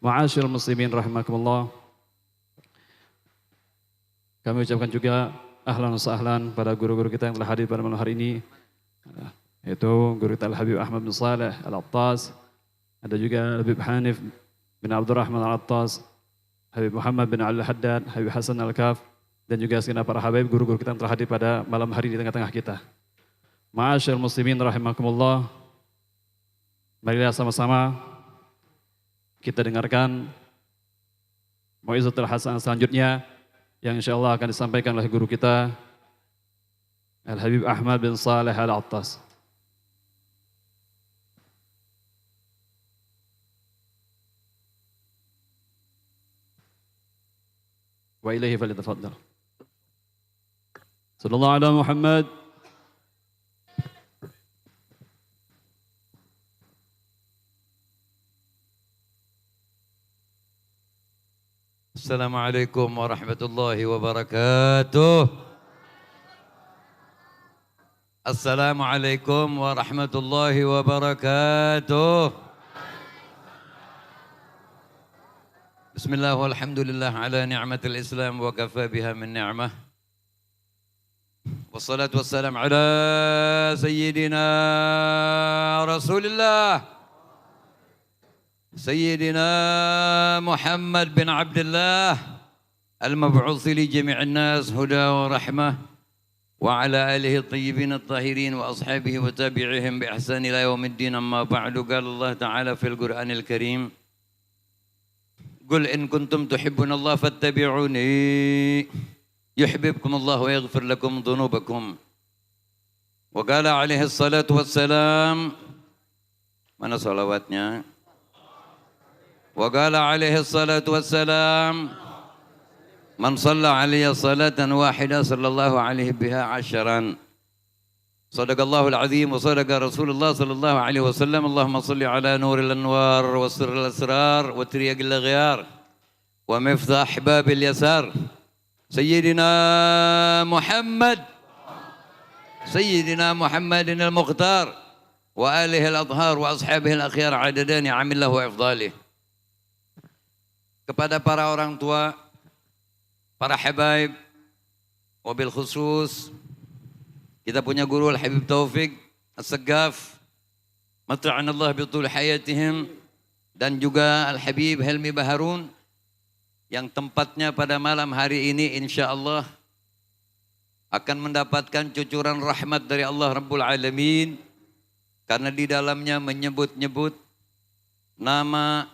Ma'asyiral muslimin rahimakumullah. Kami ucapkan juga ahlan wa sahlan pada guru-guru kita yang telah hadir pada malam hari ini. Yaitu guru kita Al-Habib Ahmad bin Saleh Al-Attas. Ada juga Habib Hanif bin Abdurrahman Al-Attas. Habib Muhammad bin Al-Haddad, Habib Hasan Al-Kaf. Dan juga segenap para habib guru-guru kita yang telah hadir pada malam hari di tengah-tengah kita. Ma'asyiral muslimin rahimakumullah. Marilah sama-sama kita dengarkan mau'izatul hasanah selanjutnya yang insyaallah akan disampaikan oleh guru kita Al-Habib Ahmad bin Saleh Al-Attas. Wa ilaihi falyatafaddal. Sallallahu ala Muhammad. Assalamualaikum warahmatullahi wabarakatuh. Assalamualaikum warahmatullahi wabarakatuh. Bismillah walhamdulillah ala ni'matil Islam wa kafa biha min ni'mah. Wassalatu wassalam ala sayyidina Rasulillah. سيدنا محمد بن عبد الله المبعوث لجميع الناس هدى ورحمة وعلى آله الطيبين الطاهرين وأصحابه وتابعيهم بإحسان إلى يوم الدين أما بعد قال الله تعالى في القرآن الكريم قل إن كنتم تحبون الله فاتبعوني يحببكم الله ويغفر لكم ذنوبكم وقال عليه الصلاة والسلام mana salawatnya وقال عليه الصلاة والسلام من صلى علي صلاة واحدة صلى الله عليه بها عشرا صدق الله العظيم وصدق رسول الله صلى الله عليه وسلم اللهم صل على نور الأنوار وسر الأسرار وتريق الأغيار ومفتاح باب اليسار سيدنا محمد المختار وآله الأطهار وأصحابه الأخيار عددان عم الله وإفضاله. Kepada para orang tua, para habaib, wabil khusus, kita punya guru Al-Habib Taufik As-Saggaf, mata'anallah bitul hayatihim, dan juga Al-Habib Helmi Baharun, yang tempatnya pada malam hari ini insyaAllah akan mendapatkan cucuran rahmat dari Allah Rabbul Alamin, karena di dalamnya menyebut-nyebut nama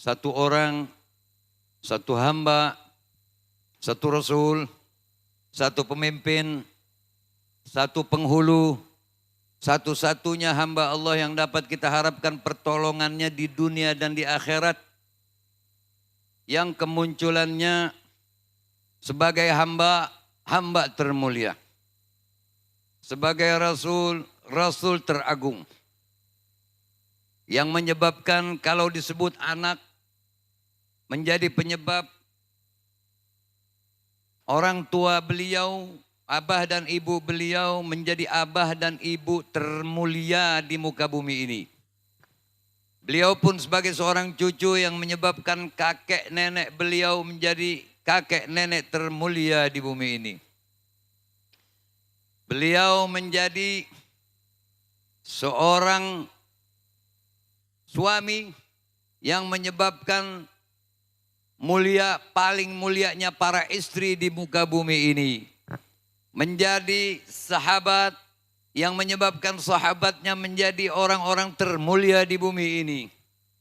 satu orang, satu hamba, satu rasul, satu pemimpin, satu penghulu, satu-satunya hamba Allah yang dapat kita harapkan pertolongannya di dunia dan di akhirat, yang kemunculannya sebagai hamba termulia, sebagai rasul teragung, yang menyebabkan kalau disebut anak menjadi penyebab orang tua beliau, abah dan ibu beliau menjadi abah dan ibu termulia di muka bumi ini. Beliau pun sebagai seorang cucu yang menyebabkan kakek nenek beliau menjadi kakek nenek termulia di bumi ini. Beliau menjadi seorang suami yang menyebabkan paling mulianya para istri di muka bumi ini. Menjadi sahabat yang menyebabkan sahabatnya menjadi orang-orang termulia di bumi ini.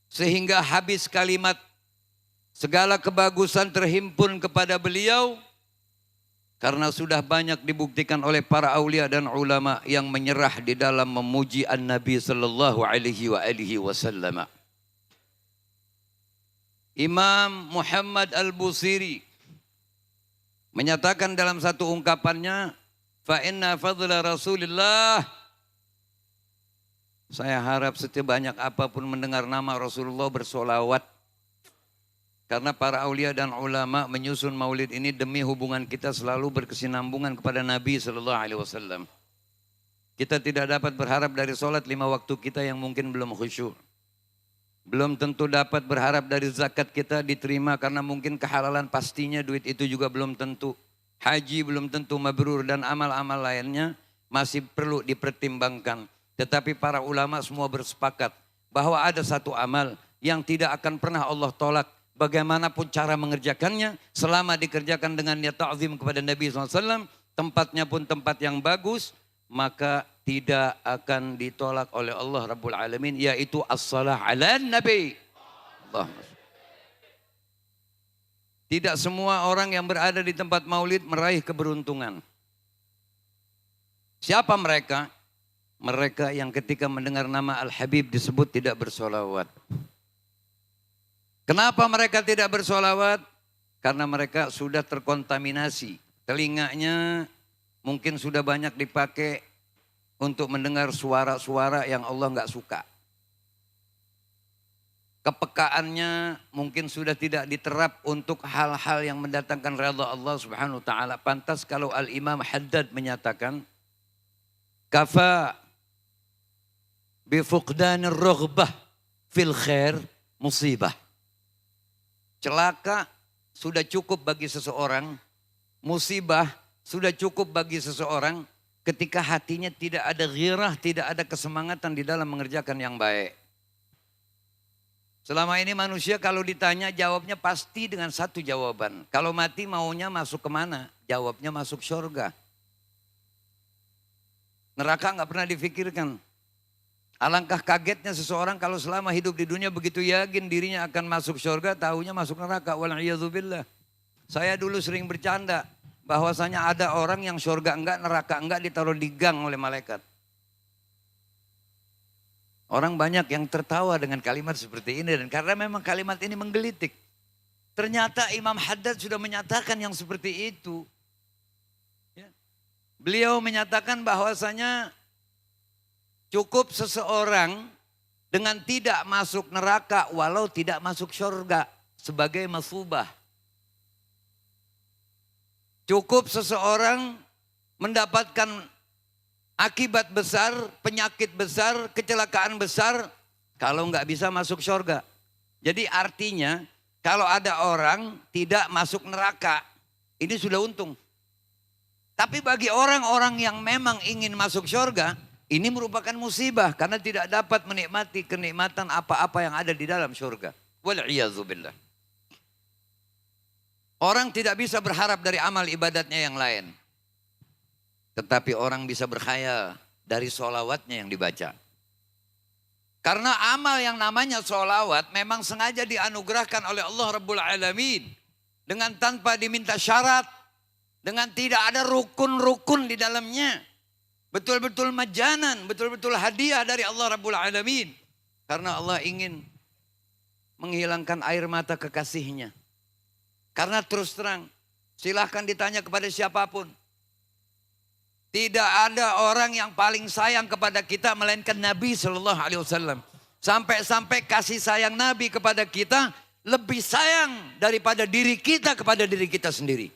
Sehingga habis kalimat segala kebagusan terhimpun kepada beliau. Karena sudah banyak dibuktikan oleh para aulia dan ulama yang menyerah di dalam memuji an-Nabi sallallahu alaihi wasallam. Imam Muhammad Al-Busiri menyatakan dalam satu ungkapannya, fa inna fadla Rasulillah. Saya harap sebanyak apapun mendengar nama Rasulullah bersolawat. Karena para aulia dan ulama menyusun maulid ini demi hubungan kita selalu berkesinambungan kepada Nabi sallallahu alaihi wasallam. Kita tidak dapat berharap dari sholat 5 waktu kita yang mungkin belum khusyuk. Belum tentu dapat berharap dari zakat kita diterima karena mungkin kehalalan pastinya duit itu juga belum tentu. Haji belum tentu mabrur dan amal-amal lainnya masih perlu dipertimbangkan. Tetapi para ulama semua bersepakat bahwa ada satu amal yang tidak akan pernah Allah tolak. Bagaimanapun cara mengerjakannya selama dikerjakan dengan niat ta'zim kepada Nabi SAW. Tempatnya pun tempat yang bagus. Maka tidak akan ditolak oleh Allah Rabbul Alamin, yaitu as-salah ala Nabi. Tidak semua orang yang berada di tempat maulid meraih keberuntungan. Siapa mereka? Mereka yang ketika mendengar nama Al-Habib disebut tidak bersolawat. Kenapa mereka tidak bersolawat? Karena mereka sudah terkontaminasi. Telinganya mungkin sudah banyak dipakai untuk mendengar suara-suara yang Allah nggak suka. Kepekaannya mungkin sudah tidak diterap untuk hal-hal yang mendatangkan redha Allah Subhanahu wa taala. Pantas kalau Al-Imam Haddad menyatakan kafa bi fuqdanir raghbah fil khair musibah. Celaka sudah cukup bagi seseorang, musibah sudah cukup bagi seseorang ketika hatinya tidak ada ghirah, tidak ada kesemangatan di dalam mengerjakan yang baik. Selama ini manusia kalau ditanya jawabnya pasti dengan satu jawaban. Kalau mati maunya masuk kemana? Jawabnya masuk surga. Neraka nggak pernah difikirkan. Alangkah kagetnya seseorang kalau selama hidup di dunia begitu yakin dirinya akan masuk surga, tahunya masuk neraka. Wal'iyadzubillah. Saya dulu sering bercanda bahwasanya ada orang yang surga enggak, neraka enggak, ditaruh di gang oleh malaikat. Orang banyak yang tertawa dengan kalimat seperti ini, dan karena memang kalimat ini menggelitik. Ternyata Imam Haddad sudah menyatakan yang seperti itu. Ya. Beliau menyatakan bahwasanya cukup seseorang dengan tidak masuk neraka walau tidak masuk surga sebagai masubah. Cukup seseorang mendapatkan akibat besar, penyakit besar, kecelakaan besar kalau nggak bisa masuk surga. Jadi artinya kalau ada orang tidak masuk neraka, ini sudah untung. Tapi bagi orang-orang yang memang ingin masuk surga, ini merupakan musibah karena tidak dapat menikmati kenikmatan apa-apa yang ada di dalam surga. Wal'iyadzubillah. Orang tidak bisa berharap dari amal ibadatnya yang lain. Tetapi orang bisa berkhayal dari sholawatnya yang dibaca. Karena amal yang namanya sholawat memang sengaja dianugerahkan oleh Allah Rabbul Alamin. Dengan tanpa diminta syarat. Dengan tidak ada rukun-rukun di dalamnya. Betul-betul majanan, betul-betul hadiah dari Allah Rabbul Alamin. Karena Allah ingin menghilangkan air mata kekasihnya. Karena terus terang, silahkan ditanya kepada siapapun. Tidak ada orang yang paling sayang kepada kita melainkan Nabi Sallallahu Alaihi Wasallam. Sampai-sampai kasih sayang Nabi kepada kita lebih sayang daripada diri kita kepada diri kita sendiri.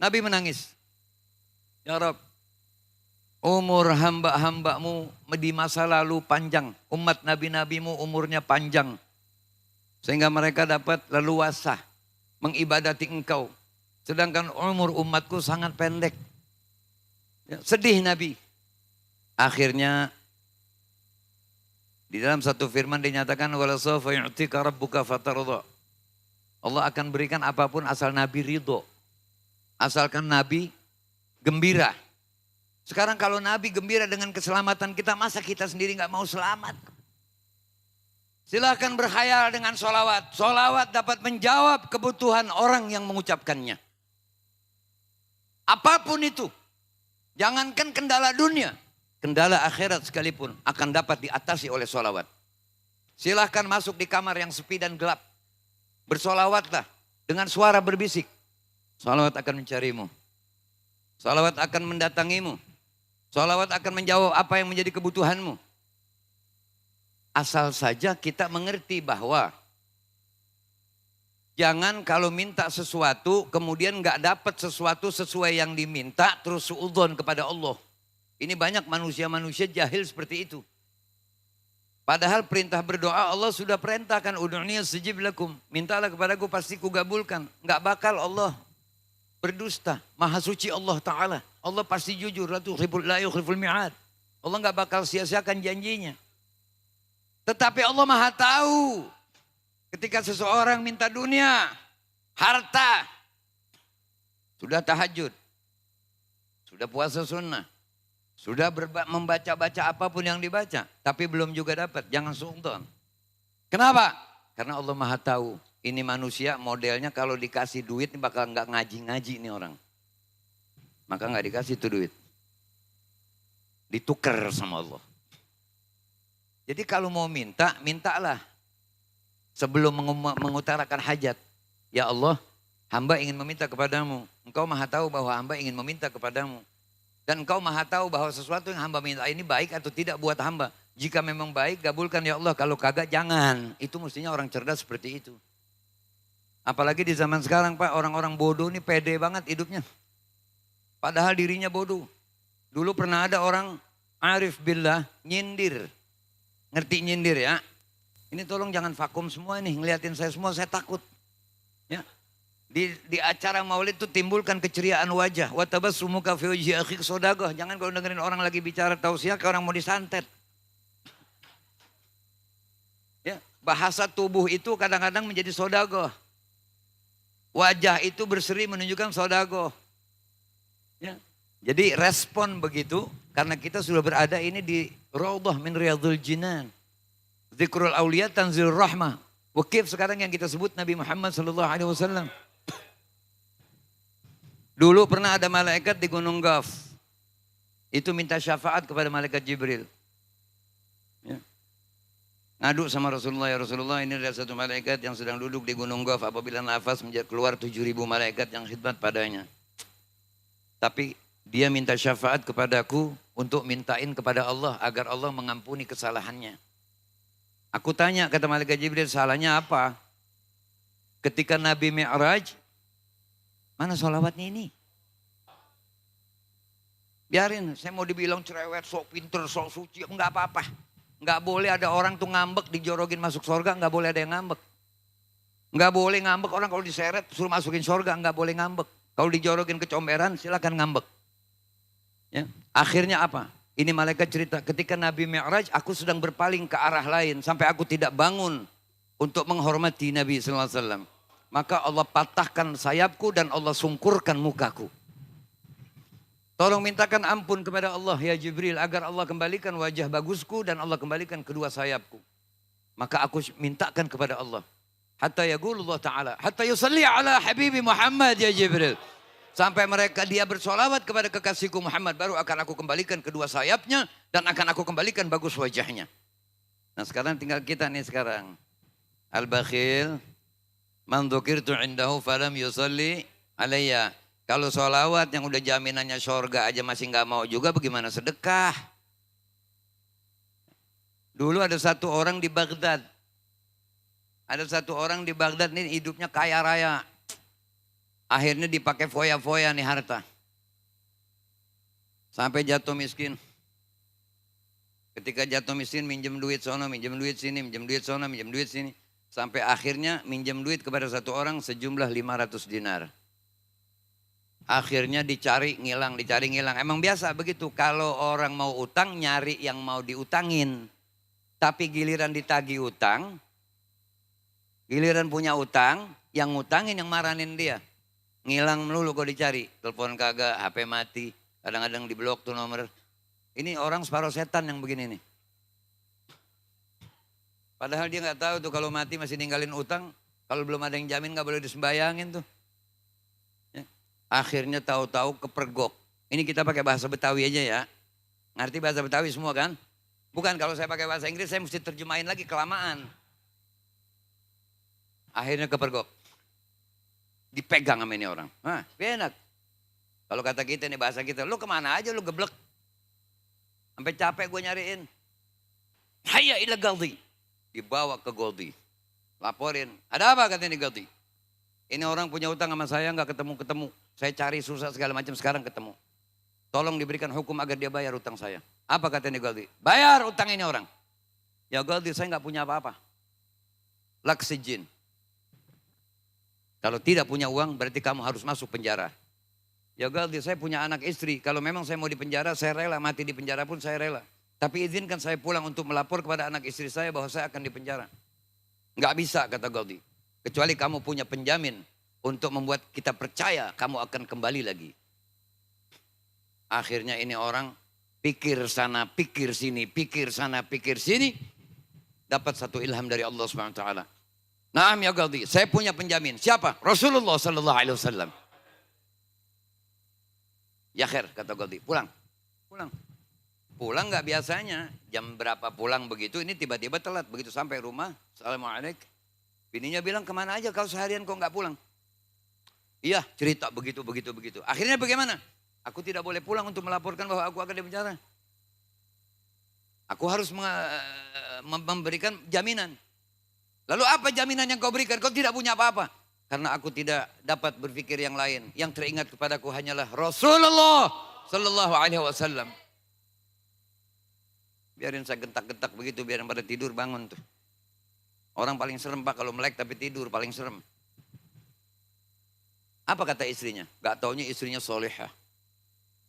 Nabi menangis. Ya Rabb, umur hamba-hambamu di masa lalu panjang. Umat nabi-nabimu umurnya panjang. Sehingga mereka dapat leluasa mengibadati engkau. Sedangkan umur umatku sangat pendek. Ya, sedih Nabi. Akhirnya di dalam satu firman dinyatakan wala sawfa yu'tika rabbuka fatarda. Allah akan berikan apapun asal Nabi ridho. Asalkan Nabi gembira. Sekarang kalau Nabi gembira dengan keselamatan kita, masa kita sendiri nggak mau selamat? Silahkan berkhayal dengan sholawat. Sholawat dapat menjawab kebutuhan orang yang mengucapkannya. Apapun itu. Jangankan kendala dunia. Kendala akhirat sekalipun akan dapat diatasi oleh sholawat. Silahkan masuk di kamar yang sepi dan gelap. Bersolawatlah dengan suara berbisik. Sholawat akan mencarimu. Sholawat akan mendatangimu. Sholawat akan menjawab apa yang menjadi kebutuhanmu. Asal saja kita mengerti bahwa jangan kalau minta sesuatu kemudian nggak dapat sesuatu sesuai yang diminta terus suudzon kepada Allah. Ini banyak manusia-manusia jahil seperti itu. Padahal perintah berdoa Allah sudah perintahkan, ud'uni astajib lakum. Mintalah kepadaku pasti kugabulkan. Enggak bakal Allah berdusta. Maha suci Allah Ta'ala. Allah pasti jujur. La yukhliful mi'ad. Allah enggak bakal sia-siakan janjinya. Tetapi Allah Maha tahu. Ketika seseorang minta dunia, harta, sudah tahajud, sudah puasa sunnah, sudah membaca-baca apapun yang dibaca, tapi belum juga dapat, jangan sungton. Kenapa? Karena Allah Maha tahu, ini manusia modelnya kalau dikasih duit ini bakal nggak ngaji-ngaji nih orang. Maka nggak dikasih tuh duit. Ditukar sama Allah. Jadi kalau mau minta, mintalah. Sebelum mengutarakan hajat. Ya Allah, hamba ingin meminta kepadamu. Engkau Maha tahu bahwa hamba ingin meminta kepadamu. Dan engkau Maha tahu bahwa sesuatu yang hamba minta ini baik atau tidak buat hamba. Jika memang baik, kabulkan ya Allah. Kalau kagak, jangan. Itu mestinya orang cerdas seperti itu. Apalagi di zaman sekarang Pak, orang-orang bodoh ini pede banget hidupnya. Padahal dirinya bodoh. Dulu pernah ada orang arif billah nyindir. Ngerti nyindir ya? Ini tolong jangan vakum semua nih, ngeliatin saya semua, saya takut. Ya. Di acara maulid itu timbulkan keceriaan wajah. Wa tabassumuka fi wajhi akhik sodagoh. Jangan kalau dengerin orang lagi bicara tausiah kayak orang mau disantet. Ya, bahasa tubuh itu kadang-kadang menjadi sodagoh. Wajah itu berseri menunjukkan sodagoh. Ya. Jadi respon begitu karena kita sudah berada ini di Raudhah min Riyadhul Jinan. Zikrul Auliya Tanzilur Rahmah. Wakif sekarang yang kita sebut Nabi Muhammad SAW. Dulu pernah ada malaikat di Gunung Gaf. Itu minta syafaat kepada malaikat Jibril. Ya. Ngadu sama Rasulullah, ya Rasulullah ini ada satu malaikat yang sedang duduk di Gunung Gaf. Apabila nafas keluar 7.000 malaikat yang khidmat padanya. Tapi dia minta syafaat kepadaku untuk mintain kepada Allah agar Allah mengampuni kesalahannya. Aku tanya, kata malaikat Jibril, salahnya apa? Ketika Nabi Mi'raj, mana sholawatnya ini? Biarin, saya mau dibilang cerewet, sok pinter, sok suci, enggak apa-apa. Enggak boleh ada orang tuh ngambek, dijorogin masuk surga, enggak boleh ada yang ngambek. Enggak boleh ngambek, orang kalau diseret suruh masukin surga, enggak boleh ngambek. Kalau dijorogin kecomberan, silakan ngambek. Ya. Akhirnya apa? Ini malaikat cerita, ketika Nabi Mi'raj aku sedang berpaling ke arah lain sampai aku tidak bangun untuk menghormati Nabi SAW. Maka Allah patahkan sayapku dan Allah sungkurkan mukaku. Tolong mintakan ampun kepada Allah ya Jibril agar Allah kembalikan wajah bagusku dan Allah kembalikan kedua sayapku. Maka aku mintakan kepada Allah. Hatta yaqulullah ta'ala, hatta yusalli ala habibi Muhammad ya Jibril. Sampai dia bersolawat kepada kekasihku Muhammad. Baru akan aku kembalikan kedua sayapnya. Dan akan aku kembalikan bagus wajahnya. Nah sekarang tinggal kita nih sekarang. Al-bakhil. Man dzukirtu indahu falam yusalli alayya. Kalau solawat yang udah jaminannya surga aja masih gak mau juga. Bagaimana sedekah? Dulu ada satu orang di Baghdad. Ada satu orang di Baghdad nih hidupnya kaya raya. Akhirnya dipakai foya-foya nih harta. Sampai jatuh miskin. Ketika jatuh miskin minjem duit sono, minjem duit sini, minjem duit sono, minjem duit sini. Sampai akhirnya minjem duit kepada satu orang sejumlah 500 dinar. Akhirnya dicari ngilang. Emang biasa begitu. Kalau orang mau utang nyari yang mau diutangin. Tapi giliran ditagih utang. Giliran punya utang. Yang ngutangin yang marahin dia. Ngilang melulu kok dicari, telepon kagak, HP mati, kadang-kadang diblok tuh nomor. Ini orang separuh setan yang begini nih. Padahal dia nggak tahu tuh kalau mati masih ninggalin utang, kalau belum ada yang jamin nggak boleh disembayangin tuh. Ya. Akhirnya tahu-tahu kepergok. Ini kita pakai bahasa Betawi aja ya. Ngerti bahasa Betawi semua kan? Bukan kalau saya pakai bahasa Inggris saya mesti terjemahin lagi kelamaan. Akhirnya kepergok. Dipegang sama ini orang. Hah, enak. Kalau kata kita nih bahasa kita, lu kemana aja lu geblek. Sampai capek gue nyariin. Hayya ila Galdi. Dibawa ke Galdi. Laporin. Ada apa katanya di Galdi? Ini orang punya utang sama saya gak ketemu-ketemu. Saya cari susah segala macam sekarang ketemu. Tolong diberikan hukum agar dia bayar utang saya. Apa katanya di Galdi? Bayar utang ini orang. Ya Ghaldi, saya nggak punya apa-apa. Laksijin. Kalau tidak punya uang berarti kamu harus masuk penjara. Ya Ghaldi, saya punya anak istri. Kalau memang saya mau di penjara, saya rela. Mati di penjara pun saya rela. Tapi izinkan saya pulang untuk melapor kepada anak istri saya bahwa saya akan di penjara. Nggak bisa, kata Ghaldi. Kecuali kamu punya penjamin untuk membuat kita percaya kamu akan kembali lagi. Akhirnya ini orang pikir sana, pikir sini, pikir sana, pikir sini. Dapat satu ilham dari Allah SWT. Naam ya Ghaldi, saya punya penjamin. Siapa? Rasulullah Sallallahu Alaihi Wasallam. Ya khair, kata Ghaldi, pulang. Pulang. Pulang nggak biasanya. Jam berapa pulang begitu, ini tiba-tiba telat. Begitu sampai rumah, Assalamualaikum. Bininya bilang, kemana aja kau seharian kok nggak pulang? Iya, cerita begitu. Akhirnya bagaimana? Aku tidak boleh pulang untuk melaporkan bahwa aku akan di penjara. Aku harus memberikan jaminan. Lalu apa jaminan yang kau berikan? Kau tidak punya apa-apa. Karena aku tidak dapat berpikir yang lain. Yang teringat kepadaku hanyalah Rasulullah Sallallahu Alaihi Wasallam. Biarin saya gentak-gentak begitu, biarin pada tidur bangun tuh. Orang paling serem Pak kalau melek tapi tidur paling serem. Apa kata istrinya? Gak taunya istrinya solehah.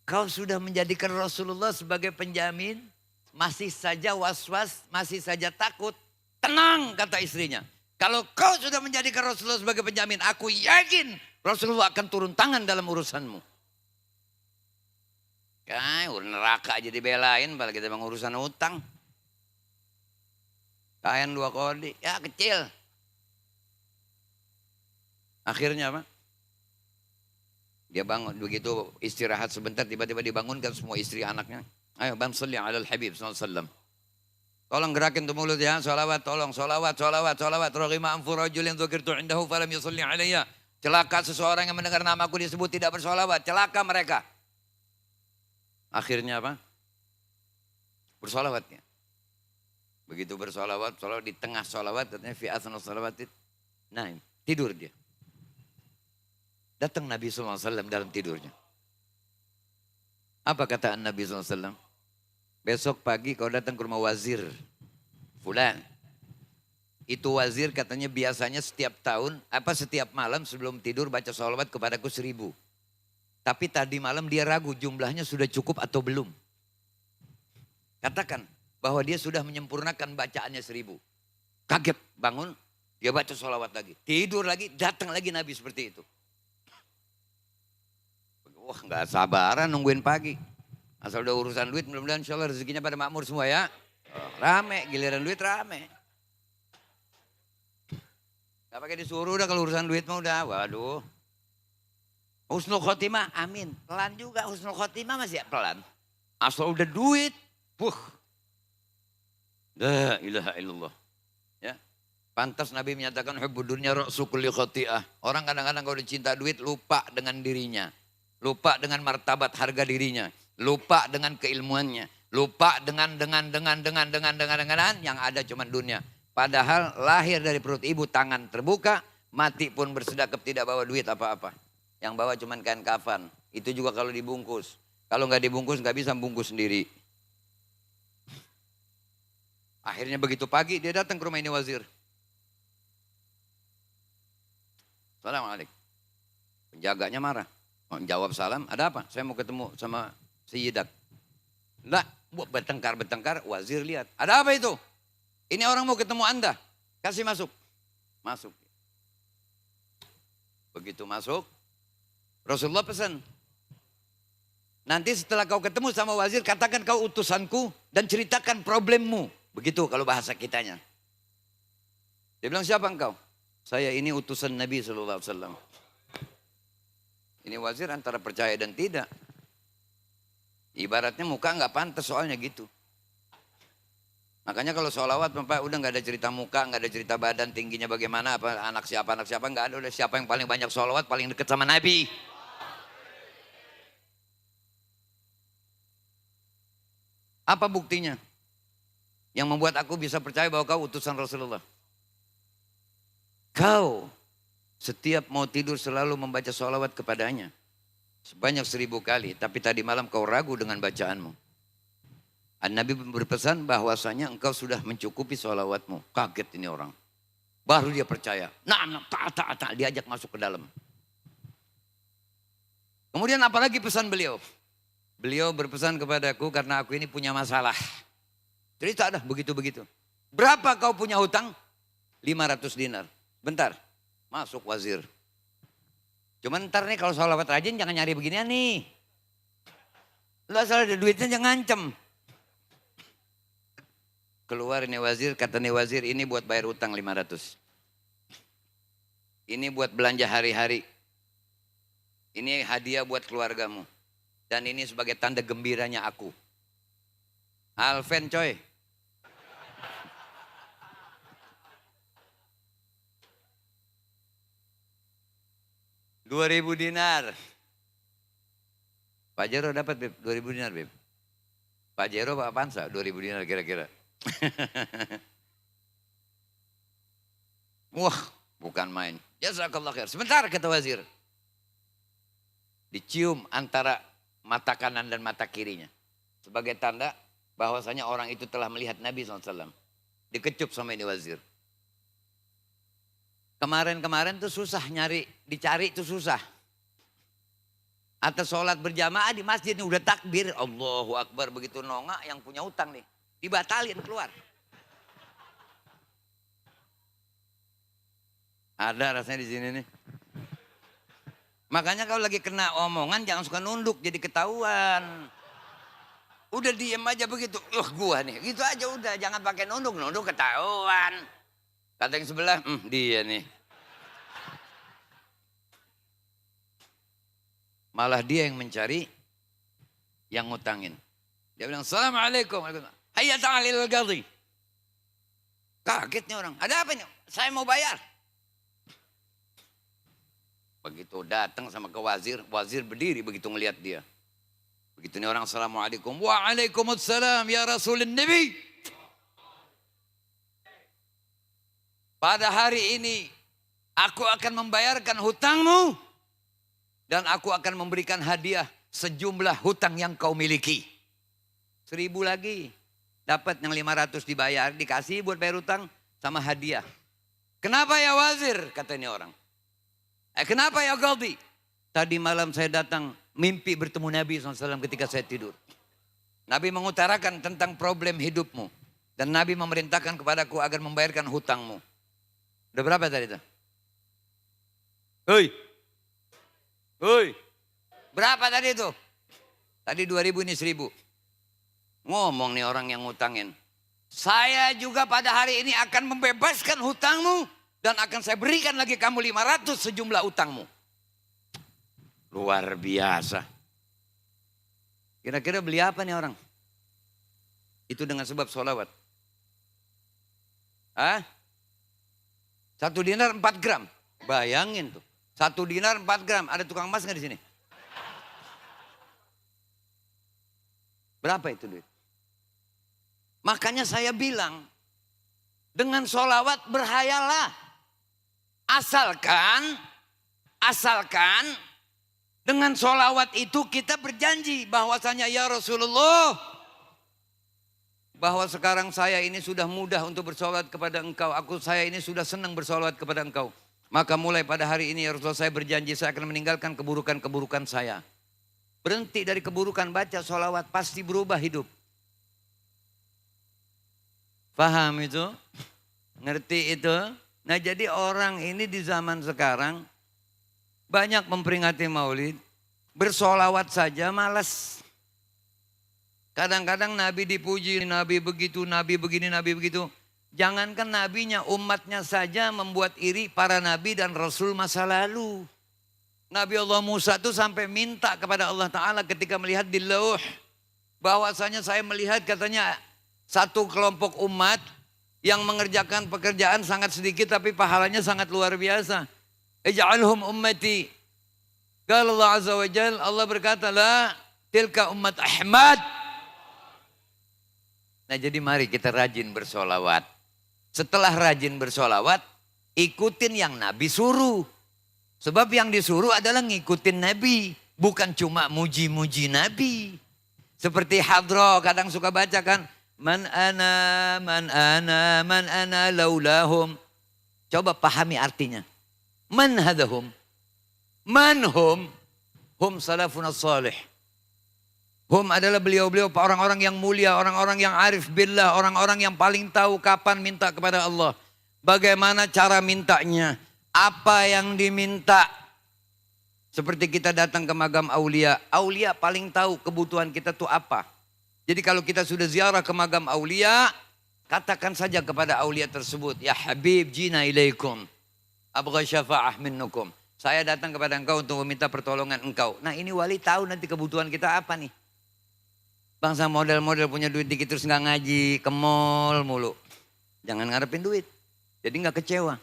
Kau sudah menjadikan Rasulullah sebagai penjamin, masih saja was-was, masih saja takut. Tenang, kata istrinya. Kalau kau sudah menjadikan Rasulullah sebagai penjamin, aku yakin Rasulullah akan turun tangan dalam urusanmu. Neraka aja dibelain, apalagi kita urusan utang. Kain 2 kodi, ya kecil. Akhirnya apa? Dia bangun, begitu istirahat sebentar, tiba-tiba dibangunkan semua istri anaknya. Ayo, bang salli ala al-habib SAW. Tolong gerakin tuh mulut ya, sholawat, tolong, sholawat. Raghima anfu rajulin dzukirtu indahu falam yusalli alayya. Celaka seseorang yang mendengar namaku disebut tidak bersolawat, celaka mereka. Akhirnya apa? Bersolawatnya. Begitu bersolawat, di tengah solawat, katanya fi asna sholawatit. Nah, tidur dia. Datang Nabi SAW dalam tidurnya. Apa kata Nabi SAW? Besok pagi kau datang ke rumah wazir fulan. Itu wazir katanya biasanya setiap malam sebelum tidur baca sholawat kepadaku 1000. Tapi tadi malam dia ragu jumlahnya sudah cukup atau belum. Katakan bahwa dia sudah menyempurnakan bacaannya 1000. Kaget bangun, dia baca sholawat lagi. Tidur lagi, datang lagi Nabi seperti itu. Wah gak sabaran nungguin pagi. Asal udah urusan duit, mudah-mudahan insya Allah rezekinya pada makmur semua ya. Rame, giliran duit rame. Gak pakai disuruh udah kalau urusan duit mah udah, waduh. Husnul khotimah, amin. Pelan juga husnul khotimah masih pelan. Asal udah duit, la ilaha illallah. Ya. Pantas Nabi menyatakan hubbud dunya ra'su kulli khati'ah. Orang kadang-kadang kalau dicinta duit lupa dengan dirinya. Lupa dengan martabat harga dirinya. Lupa dengan keilmuannya. Lupa dengan yang ada cuma dunia. Padahal lahir dari perut ibu tangan terbuka. Mati pun bersedekap tidak bawa duit apa-apa. Yang bawa cuma kain kafan. Itu juga kalau dibungkus. Kalau nggak dibungkus nggak bisa bungkus sendiri. Akhirnya begitu pagi dia datang ke rumah ini wazir. Assalamualaikum. Penjaganya marah. Mau jawab salam, ada apa? Saya mau ketemu sama Sayyidat. Lah, bertengkar, wazir lihat. Ada apa itu? Ini orang mau ketemu Anda. Kasih masuk. Masuk. Begitu masuk, Rasulullah pesan. Nanti setelah kau ketemu sama wazir, katakan kau utusanku dan ceritakan problemmu. Begitu kalau bahasa kitanya. Dia bilang, siapa engkau? Saya ini utusan Nabi SAW. Ini wazir antara percaya dan tidak. Ibaratnya muka nggak pantas soalnya gitu. Makanya kalau sholawat Bapak udah nggak ada cerita muka, nggak ada cerita badan tingginya bagaimana, apa anak siapa nggak ada. Udah siapa yang paling banyak sholawat paling dekat sama Nabi. Apa buktinya? Yang membuat aku bisa percaya bahwa kau utusan Rasulullah. Kau setiap mau tidur selalu membaca sholawat kepadanya. Sebanyak 1000 kali. Tapi tadi malam kau ragu dengan bacaanmu. Nabi berpesan bahwasanya engkau sudah mencukupi sholawatmu. Kaget ini orang. Baru dia percaya. Nah, tak, diajak masuk ke dalam. Kemudian apalagi pesan beliau? Beliau berpesan kepadaku karena aku ini punya masalah. Cerita dah begitu-begitu. Berapa kau punya hutang? 500 dinar. Bentar, masuk wazir. Cuman ntar nih kalau sholawat rajin jangan nyari beginian nih. Lu asal ada duitnya jangan ngancem. Keluar ini wazir, kata nih wazir ini buat bayar hutang 500. Ini buat belanja hari-hari. Ini hadiah buat keluargamu. Dan ini sebagai tanda gembiranya aku. Alven coy. $2.000 dinar. Pak Jero dapat Beb, 2.000 dinar Beb. Pak Jero Pak Pansa 2.000 dinar kira-kira. Wah, bukan main. Jazakallah khair. Sebentar kata wazir. Dicium antara mata kanan dan mata kirinya. Sebagai tanda bahwasanya orang itu telah melihat Nabi SAW. Dikecup sama ini wazir. Kemarin-kemarin tuh susah dicari tuh susah. Atau sholat berjamaah di masjid nih udah takbir. Allahu Akbar begitu nongak yang punya utang nih. Dibatalin keluar. Ada rasanya di sini nih. Makanya kalau lagi kena omongan jangan suka nunduk jadi ketahuan. Udah diem aja begitu. Gua nih gitu aja udah. Jangan pakai nunduk ketahuan. Kata yang sebelah, dia nih. Malah dia yang mencari yang ngutangin. Dia bilang, Assalamualaikum. Hayya ta'alil al-qadhi. Kaget nih orang. Ada apa nih? Saya mau bayar. Begitu datang sama ke wazir. Wazir berdiri begitu ngelihat dia. Begitu nih orang, Assalamualaikum. Waalaikumsalam ya Rasulun Nabi. Pada hari ini aku akan membayarkan hutangmu dan aku akan memberikan hadiah sejumlah hutang yang kau miliki. 1.000 lagi. Dapat yang 500 dibayar, dikasih buat bayar hutang sama hadiah. Kenapa ya wazir? Kata ini orang. Kenapa ya Qadhi? Tadi malam saya datang mimpi bertemu Nabi SAW ketika saya tidur. Nabi mengutarakan tentang problem hidupmu. Dan Nabi memerintahkan kepadaku agar membayarkan hutangmu. Udah berapa tadi itu? Hoi. Berapa tadi itu? Tadi 2.000 ini 1.000. Ngomong nih orang yang ngutangin. Saya juga pada hari ini akan membebaskan hutangmu. Dan akan saya berikan lagi kamu 500 sejumlah hutangmu. Luar biasa. Kira-kira beli apa nih orang? Itu dengan sebab sholawat. 1 dinar 4 gram. Bayangin tuh. 1 dinar 4 gram. Ada tukang emas nggak di sini? Berapa itu duit? Makanya saya bilang. Dengan sholawat berhayalah. Asalkan. Dengan sholawat itu kita berjanji. Bahwasanya ya Rasulullah. Bahwa sekarang saya ini sudah mudah untuk bersolawat kepada engkau. Saya ini sudah senang bersolawat kepada engkau. Maka mulai pada hari ini ya Rasulullah saya berjanji saya akan meninggalkan keburukan-keburukan saya. Berhenti dari keburukan, baca solawat pasti berubah hidup. Paham itu? Ngerti itu? Nah jadi orang ini di zaman sekarang banyak memperingati maulid. Bersolawat saja malas. Kadang-kadang Nabi dipuji, Nabi begitu, Nabi begini, Nabi begitu. Jangankan nabinya, umatnya saja membuat iri para nabi dan rasul masa lalu. Nabi Allah Musa itu sampai minta kepada Allah Ta'ala ketika melihat di lauh. Bahwasanya saya melihat katanya satu kelompok umat yang mengerjakan pekerjaan sangat sedikit tapi pahalanya sangat luar biasa. Ij'alhum ummati. Kalau Allah Azza wa Jal, Allah berkata, la tilka ummat Ahmad. Nah jadi mari kita rajin bersolawat. Setelah rajin bersolawat, ikutin yang Nabi suruh. Sebab yang disuruh adalah ngikutin Nabi. Bukan cuma muji-muji Nabi. Seperti hadroh kadang suka baca kan. Man ana, laulahum. Coba pahami artinya. Man hadahum. Man hum. Hum salafun salih. Hum adalah beliau-beliau orang-orang yang mulia, orang-orang yang arif billah, orang-orang yang paling tahu kapan minta kepada Allah. Bagaimana cara mintanya, apa yang diminta. Seperti kita datang ke makam aulia, aulia paling tahu kebutuhan kita tuh apa. Jadi kalau kita sudah ziarah ke makam aulia, katakan saja kepada aulia tersebut, ya Habib jina ilaikum, abgha syafa'ah minnukum. Saya datang kepada engkau untuk meminta pertolongan engkau. Nah ini wali tahu nanti kebutuhan kita apa nih. Bangsa model-model punya duit dikit terus nggak ngaji, ke mall mulu. Jangan ngarepin duit. Jadi nggak kecewa.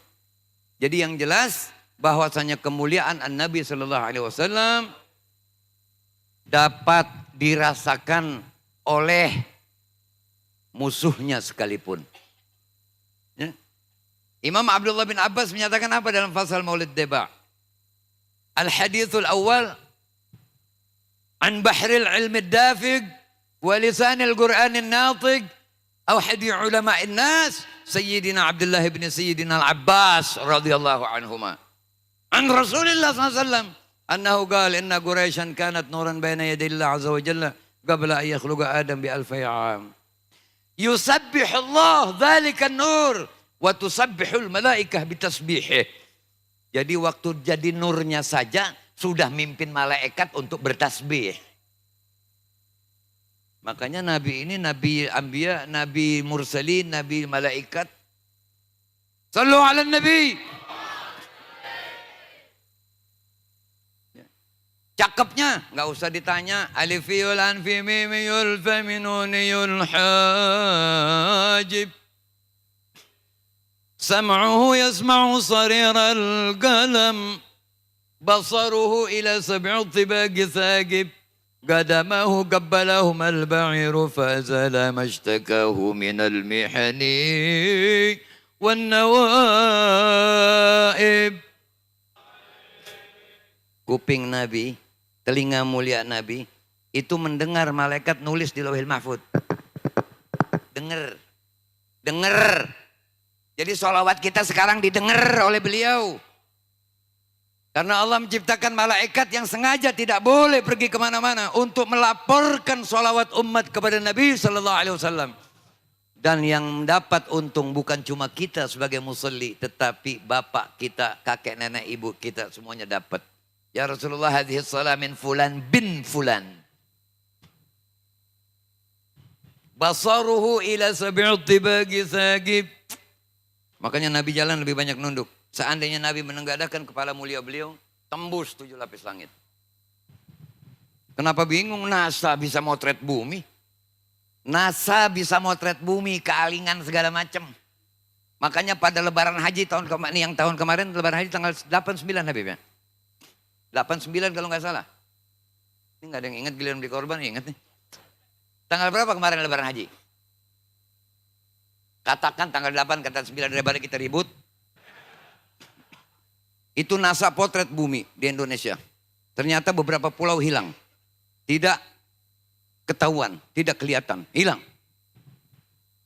Jadi yang jelas bahwasanya kemuliaan An-Nabi SAW dapat dirasakan oleh musuhnya sekalipun. Ya. Imam Abdullah bin Abbas menyatakan apa dalam fasal Maulid Deba? Al-hadithul awal an bahril ilmi dafiq wa lisanil Qur'anil natiq aw hadi ulama'in nas Sayyidina Abdullah bin Sayyidina Al-Abbas radhiyallahu anhuma. An Rasulillah SAW annahu qala inna Quraisyan kanat nuran baina yaday Allah azza wa jalla qabla an yakhluqa Adam bi alfi 'am. Yusabbihu Allah dzalika an-nur wa tusabbihul malaikah bitasbihih. Jadi waktu jadi nurnya saja sudah mimpin malaikat untuk bertasbih. Makanya Nabi ini Nabi Anbiya, Nabi Mursalin, Nabi Malaikat. Sallu ala Nabi. Cakepnya nggak usah ditanya. Alifiyul anfi mimiyul faminuniyul hajib. Sam'uhu yasma'u sariral qalam. Basaruhu ila sab'u tibagi thagib. Qadamahu qabbalahum al-ba'iru fazala mashtakahu minal mihani wan nawaib. Kuping Nabi, telinga mulia Nabi itu mendengar malaikat nulis di Lauhil Mahfud. Dengar. Jadi sholawat kita sekarang didengar oleh beliau. Karena Allah menciptakan malaikat yang sengaja tidak boleh pergi kemana-mana untuk melaporkan sholawat umat kepada Nabi Sallallahu Alaihi Wasallam. Dan yang mendapat untung bukan cuma kita sebagai musalli, tetapi bapak kita, kakek nenek ibu kita semuanya dapat. Ya Rasulullah hadhihi salam min fulan bin fulan. Basaruhu ila sab'u tibagi thagib. Makanya Nabi jalan lebih banyak nunduk. Seandainya Nabi menengadahkan kepala mulia beliau, tembus 7 lapis langit. Kenapa bingung? NASA bisa motret bumi. NASA bisa motret bumi, kealingan segala macam. Makanya pada lebaran haji tahun kemarin lebaran haji tanggal 89 Habib ya. 89 kalau nggak salah. Ini nggak ada yang ingat giliran beli korban, ingat nih. Tanggal berapa kemarin lebaran haji? Katakan tanggal 8, kata 9 daripada kita ribut. Itu NASA potret bumi di Indonesia. Ternyata beberapa pulau hilang. Tidak ketahuan, tidak kelihatan, hilang.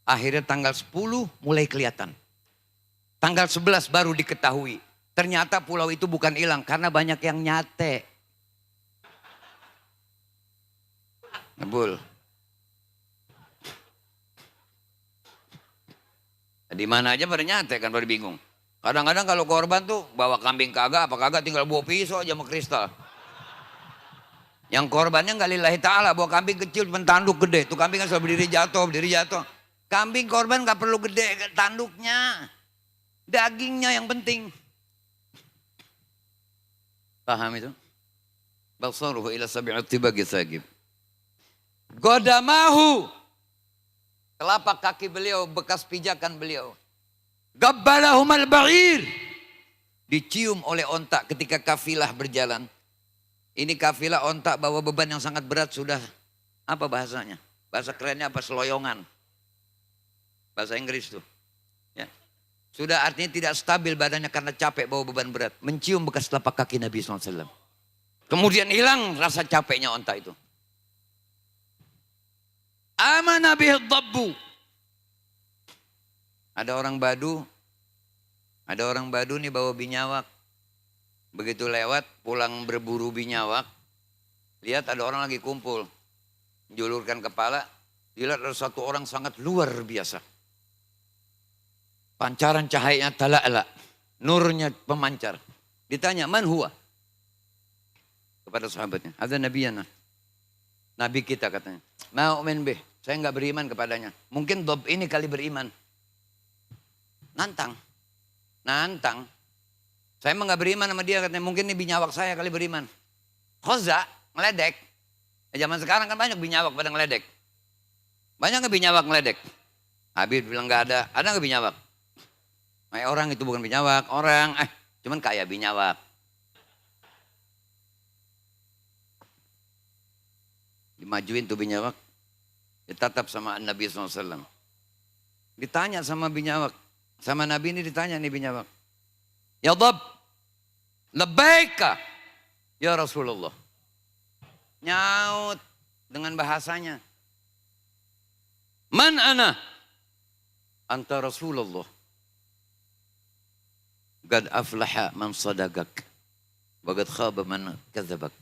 Akhirnya tanggal 10 mulai kelihatan. Tanggal 11 baru diketahui. Ternyata pulau itu bukan hilang karena banyak yang nyate. Ngebul. Di mana aja pada nyate kan, pada bingung. Kadang-kadang kalau korban tuh bawa kambing kagak, apa kagak tinggal bawa pisau aja sama kristal. Yang korbannya nggak lillahi ta'ala, bawa kambing kecil cuma tanduk gede. Tuh kambing kan selalu berdiri jatuh. Kambing korban nggak perlu gede tanduknya. Dagingnya yang penting. Paham itu? Basaruhu ila sab'ati bagi sagib. Godamahu. Telapak kaki beliau, bekas pijakan beliau. Gabbalahumal ba'ir. Dicium oleh onta ketika kafilah berjalan. Ini kafilah onta bawa beban yang sangat berat sudah. Apa bahasanya? Bahasa kerennya apa? Seloyongan. Bahasa Inggris tuh. Ya. Sudah artinya tidak stabil badannya karena capek bawa beban berat. Mencium bekas telapak kaki Nabi SAW. Kemudian hilang rasa capeknya onta itu. Amana bihi dabbu. Ada orang Badu nih bawa binyawak. Begitu lewat pulang berburu binyawak, lihat ada orang lagi kumpul. Julurkan kepala, dilihat ada satu orang sangat luar biasa. Pancaran cahayanya tala'la, nurnya pemancar. Ditanya, man huwa? Kepada sahabatnya, ada nabiyana. Nabi kita katanya. Ma'umin bih, saya enggak beriman kepadanya. Mungkin Dob ini kali beriman. Nantang. Saya emang gak beriman sama dia katanya. Mungkin ini binyawak saya kali beriman. Khoza, ngeledek. Zaman sekarang kan banyak binyawak pada ngeledek. Banyak gak binyawak ngeledek? Habib bilang gak ada. Ada gak binyawak? Orang itu bukan binyawak. Orang, cuman kayak binyawak. Dimajuin tuh binyawak. Ditatap sama Nabi SAW. Ditanya sama binyawak. Sama Nabi ini ditanya nih binyawak. Ya Dab, labbaika ya Rasulullah. Nyaut dengan bahasanya. Man ana? Anta Rasulullah. Qad aflaha man sadaqak. Wa qad khaba man kadzabak.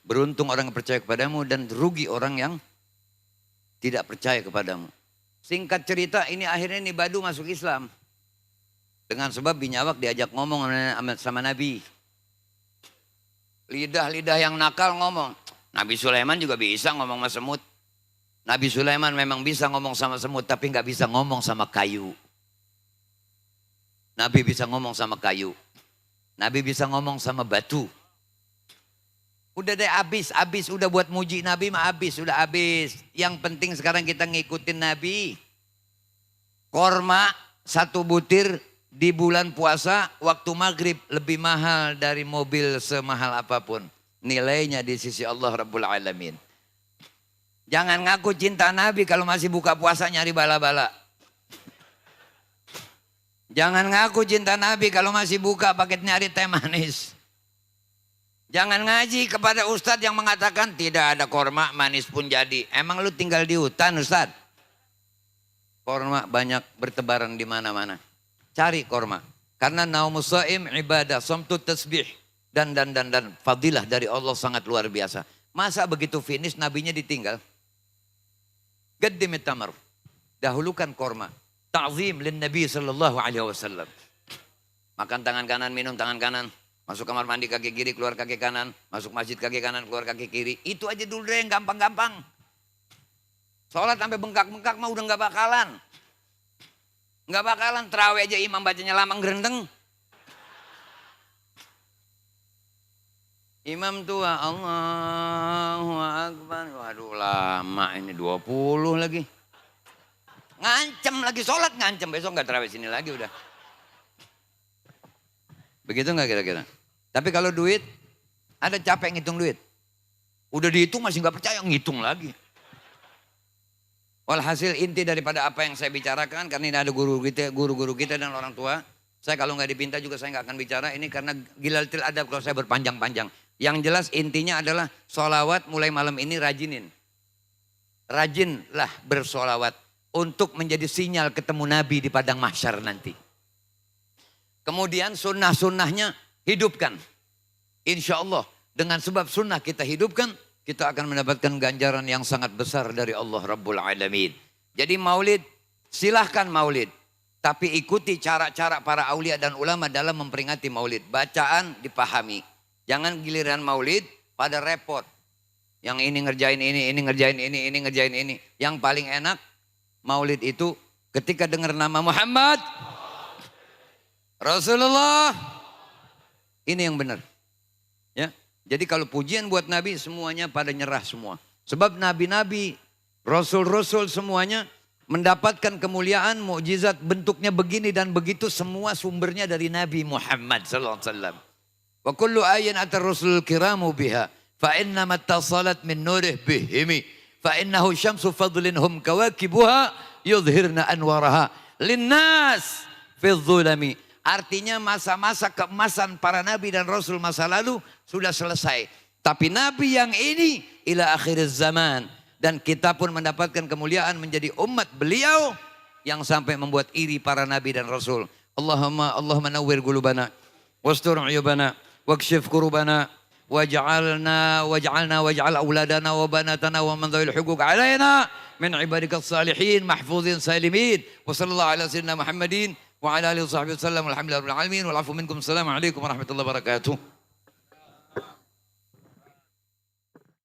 Beruntung orang yang percaya kepadamu dan rugi orang yang tidak percaya kepadamu. Singkat cerita ini akhirnya nih Badu masuk Islam. Dengan sebab binyawak diajak ngomong sama Nabi. Lidah-lidah yang nakal ngomong. Nabi Sulaiman juga bisa ngomong sama semut. Nabi Sulaiman memang bisa ngomong sama semut tapi nggak bisa ngomong sama kayu. Nabi bisa ngomong sama kayu. Nabi bisa ngomong sama batu. Udah deh habis. Udah buat muji Nabi mah habis. Udah habis. Yang penting sekarang kita ngikutin Nabi. Korma 1 butir. Di bulan puasa, waktu maghrib lebih mahal dari mobil semahal apapun. Nilainya di sisi Allah Rabbul Alamin. Jangan ngaku cinta Nabi kalau masih buka puasa nyari bala-bala. Jangan ngaku cinta Nabi kalau masih buka paket nyari teh manis. Jangan ngaji kepada ustadz yang mengatakan tidak ada korma manis pun jadi. Emang lu tinggal di hutan ustadz? Korma banyak bertebaran di mana-mana. Cari korma. Karena naumus shaim ibadah, somtut tasbih. Dan fadilah dari Allah sangat luar biasa. Masa begitu finish nabinya ditinggal? Qaddimit tamar. Dahulukan korma. Ta'zim lin Nabi sallallahu alaihi wasallam. Makan tangan kanan, minum tangan kanan. Masuk kamar mandi kaki kiri, keluar kaki kanan. Masuk masjid kaki kanan, keluar kaki kiri. Itu aja dulu deh yang gampang-gampang. Sholat sampai bengkak-bengkak mah udah gak bakalan. Nggak bakalan terawih aja imam bacanya lama gerendeng. Imam tua Allahu Akbar. Waduh lama ini 20 lagi. Ngancem lagi sholat ngancem. Besok nggak terawih sini lagi udah. Begitu nggak kira-kira? Tapi kalau duit, ada capek ngitung duit. Udah dihitung masih nggak percaya ngitung lagi. Walhasil inti daripada apa yang saya bicarakan, karena ini ada guru-guru kita dan orang tua. Saya kalau nggak dipinta juga saya nggak akan bicara. Ini karena gilatil adab kalau saya berpanjang-panjang. Yang jelas intinya adalah sholawat mulai malam ini rajinin. Rajinlah bersolawat untuk menjadi sinyal ketemu Nabi di padang mahsyar nanti. Kemudian sunnah-sunnahnya hidupkan. Insya Allah dengan sebab sunnah kita hidupkan, kita akan mendapatkan ganjaran yang sangat besar dari Allah Rabbul Alamin. Jadi maulid, silahkan maulid. Tapi ikuti cara-cara para aulia dan ulama dalam memperingati maulid. Bacaan dipahami. Jangan giliran maulid pada repot. Yang ini ngerjain ini ngerjain ini ngerjain ini. Yang paling enak maulid itu ketika dengar nama Muhammad Rasulullah. Ini yang benar. Ya. Jadi kalau pujian buat Nabi semuanya pada nyerah semua. Sebab nabi-nabi, rasul-rasul semuanya mendapatkan kemuliaan, mukjizat bentuknya begini dan begitu semua sumbernya dari Nabi Muhammad sallallahu alaihi wasallam. Wa kullu ayatin atar rasul kiramu biha fa inna mattasalat min nurih bihimi fa innahu syamsu fadlin hum kawakibuha yudhirna anwaraha linnas fi dhulami. Artinya masa-masa keemasan para nabi dan rasul masa lalu sudah selesai. Tapi nabi yang ini ila akhir zaman Dan kita pun mendapatkan kemuliaan menjadi umat beliau yang sampai membuat iri para nabi dan rasul. Allahumma nawwir qulubana wastur uyubana wakshif kurubana waj'al auladana wa banatana wa man dhawil huquq alaina min ibadikas salihin mahfuzin salimin. Wa sallallahu ala sayyidina Muhammadin wa ala alihi wa sahbihi wasallam. Alhamdulillahirabbil alamin wal afu minkum. Assalamualaikum warahmatullahi wabarakatuh.